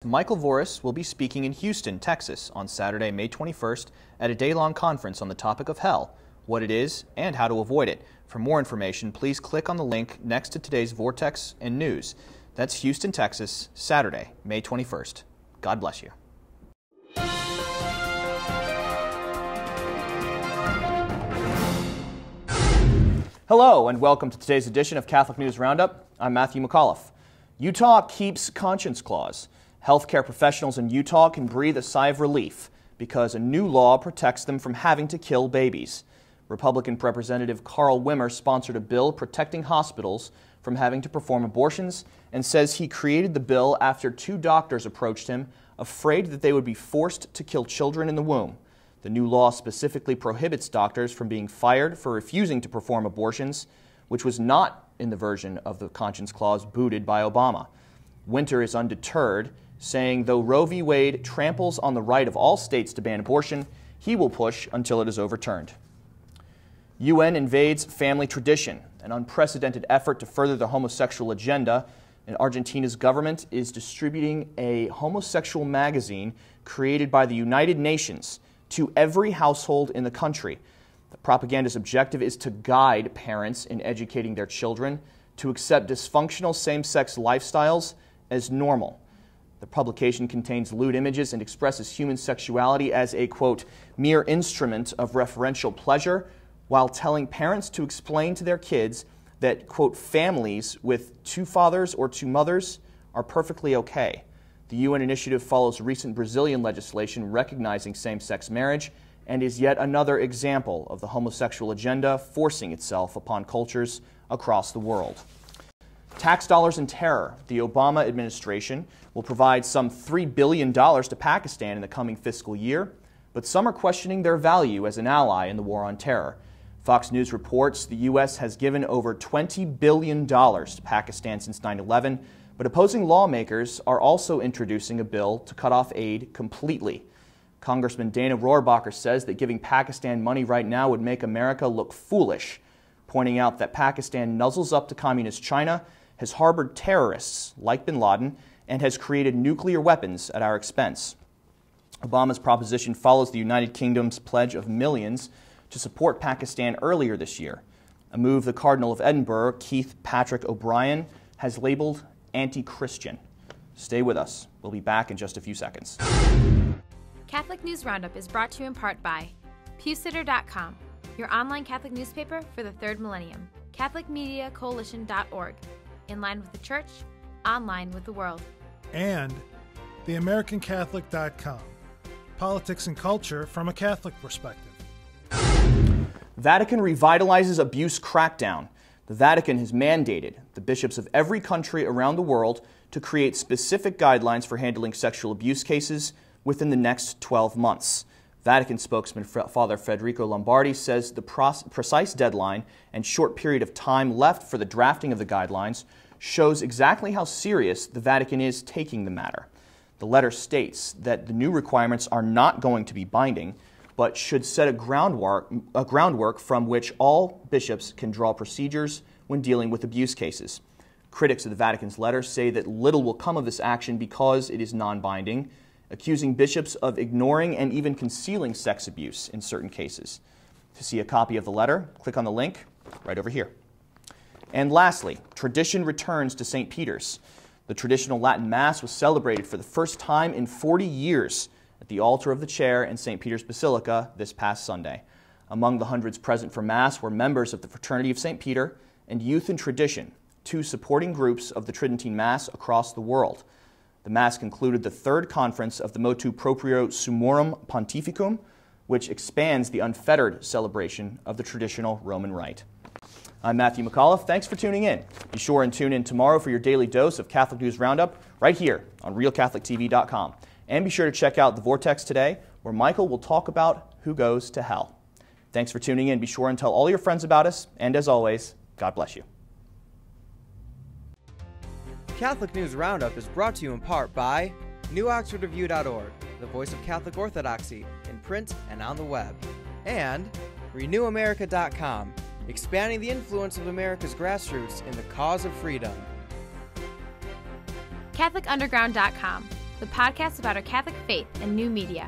Michael Voris will be speaking in Houston, Texas on Saturday, May 21st at a day-long conference on the topic of hell, what it is, and how to avoid it. For more information, please click on the link next to today's Vortex and News. That's Houston, Texas, Saturday, May 21st. God bless you. Hello, and welcome to today's edition of Catholic News Roundup. I'm Matthew McAuliffe. Utah keeps conscience clause. Healthcare professionals in Utah can breathe a sigh of relief because a new law protects them from having to kill babies. Republican Representative Carl Wimmer sponsored a bill protecting hospitals from having to perform abortions and says he created the bill after two doctors approached him, afraid that they would be forced to kill children in the womb. The new law specifically prohibits doctors from being fired for refusing to perform abortions, which was not in the version of the conscience clause booted by Obama. Winter is undeterred, saying though Roe v. Wade tramples on the right of all states to ban abortion, he will push until it is overturned. UN invades family tradition, an unprecedented effort to further the homosexual agenda, and Argentina's government is distributing a homosexual magazine created by the United Nations to every household in the country. The propaganda's objective is to guide parents in educating their children to accept dysfunctional same-sex lifestyles as normal. The publication contains lewd images and expresses human sexuality as a, quote, mere instrument of referential pleasure, while telling parents to explain to their kids that, quote, families with two fathers or two mothers are perfectly okay. The UN initiative follows recent Brazilian legislation recognizing same-sex marriage and is yet another example of the homosexual agenda forcing itself upon cultures across the world. Tax dollars and terror. The Obama administration will provide some $3 billion to Pakistan in the coming fiscal year, but some are questioning their value as an ally in the war on terror. Fox News reports the U.S. has given over $20 billion to Pakistan since 9/11, but opposing lawmakers are also introducing a bill to cut off aid completely. Congressman Dana Rohrabacher says that giving Pakistan money right now would make America look foolish, pointing out that Pakistan nuzzles up to communist China, has harbored terrorists like bin Laden, and has created nuclear weapons at our expense. Obama's proposition follows the United Kingdom's pledge of millions to support Pakistan earlier this year, a move the Cardinal of Edinburgh, Keith Patrick O'Brien, has labeled anti-Christian. Stay with us. We'll be back in just a few seconds. Catholic News Roundup is brought to you in part by PewSitter.com, your online Catholic newspaper for the third millennium, CatholicMediaCoalition.org, in line with the Church, online with the world. And TheAmericanCatholic.com, politics and culture from a Catholic perspective. Vatican revitalizes abuse crackdown. The Vatican has mandated the bishops of every country around the world to create specific guidelines for handling sexual abuse cases within the next 12 months. Vatican spokesman Father Federico Lombardi says the precise deadline and short period of time left for the drafting of the guidelines shows exactly how serious the Vatican is taking the matter. The letter states that the new requirements are not going to be binding, but should set a groundwork from which all bishops can draw procedures when dealing with abuse cases. Critics of the Vatican's letter say that little will come of this action because it is non-binding, accusing bishops of ignoring and even concealing sex abuse in certain cases. To see a copy of the letter, click on the link right over here. And lastly, tradition returns to St. Peter's. The traditional Latin Mass was celebrated for the first time in 40 years at the altar of the chair in St. Peter's Basilica this past Sunday. Among the hundreds present for Mass were members of the Fraternity of St. Peter and Youth in Tradition, two supporting groups of the Tridentine Mass across the world. The Mass concluded the third conference of the Motu Proprio Summorum Pontificum, which expands the unfettered celebration of the traditional Roman Rite. I'm Matthew McAuliffe. Thanks for tuning in. Be sure and tune in tomorrow for your daily dose of Catholic News Roundup right here on RealCatholicTV.com. And be sure to check out The Vortex today, where Michael will talk about who goes to hell. Thanks for tuning in. Be sure and tell all your friends about us. And as always, God bless you. Catholic News Roundup is brought to you in part by NewOxfordReview.org, the voice of Catholic Orthodoxy, in print and on the web, and RenewAmerica.com, expanding the influence of America's grassroots in the cause of freedom. CatholicUnderground.com, the podcast about our Catholic faith and new media.